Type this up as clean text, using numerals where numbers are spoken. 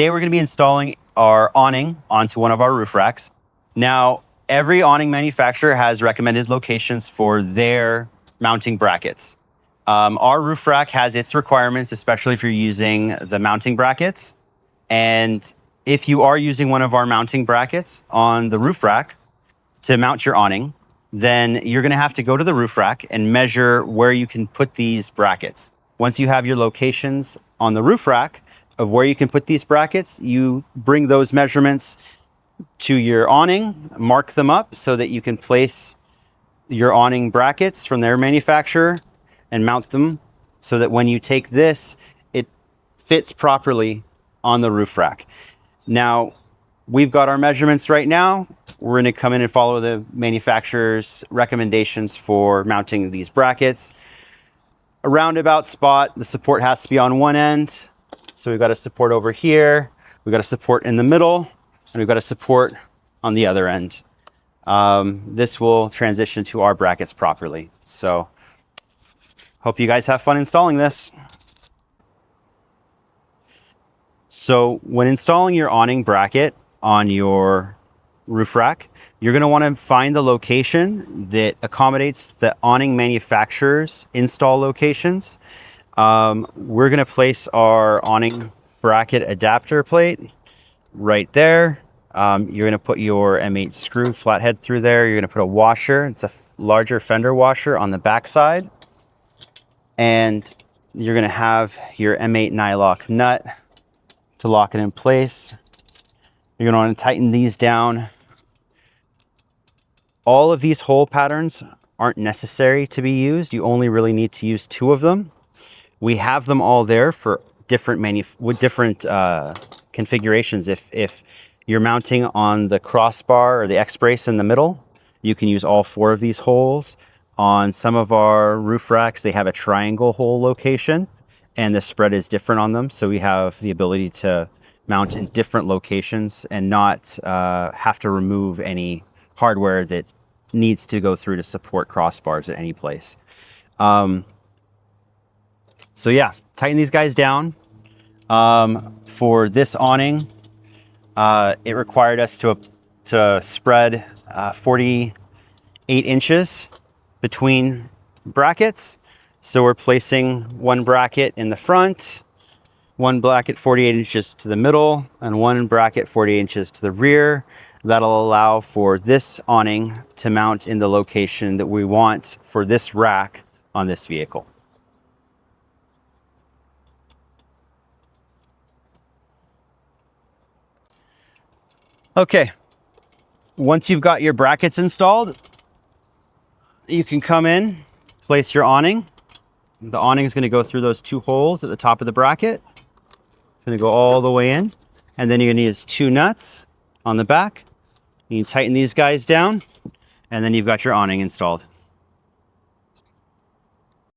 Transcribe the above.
Today we're going to be installing our awning onto one of our roof racks. Now, every awning manufacturer has recommended locations for their mounting brackets. Our roof rack has its requirements, especially if you're using the mounting brackets. And if you are using one of our mounting brackets on the roof rack to mount your awning, then you're going to have to go to the roof rack and measure where you can put these brackets. Once you have your locations on the roof rack of where you can put these brackets, you bring those measurements to your awning, mark them up so that you can place your awning brackets from their manufacturer and mount them so that when you take this, it fits properly on the roof rack. Now, we've got our measurements right now. We're going to come in and follow the manufacturer's recommendations for mounting these brackets. A roundabout spot, the support has to be on one end. So we've got a support over here, we've got a support in the middle, and we've got a support on the other end. This will transition to our brackets properly. So hope you guys have fun installing this. So when installing your awning bracket on your roof rack, you're going to want to find the location that accommodates the awning manufacturer's install locations. We're going to place our awning bracket adapter plate right there. You're going to put your M8 screw flathead through there. You're going to put a washer. It's a larger fender washer on the back side. And you're going to have your M8 nylock nut to lock it in place. You're going to want to tighten these down. All of these hole patterns aren't necessary to be used. You only really need to use 2 of them. We have them all there for different configurations. If you're mounting on the crossbar or the X-brace in the middle, you can use all 4 of these holes. On some of our roof racks, they have a triangle hole location, and the spread is different on them. So we have the ability to mount in different locations and not have to remove any hardware that needs to go through to support crossbars at any place. So yeah, tighten these guys down. For this awning, it required us to spread 48 inches between brackets. So we're placing one bracket in the front, one bracket 48 inches to the middle, and one bracket 48 inches to the rear. That'll allow for this awning to mount in the location that we want for this rack on this vehicle. Okay, once you've got your brackets installed, you can come in, place your awning. The awning is going to go through those 2 holes at the top of the bracket. It's going to go all the way in. And then you're going to use 2 nuts on the back. You can tighten these guys down, and then you've got your awning installed.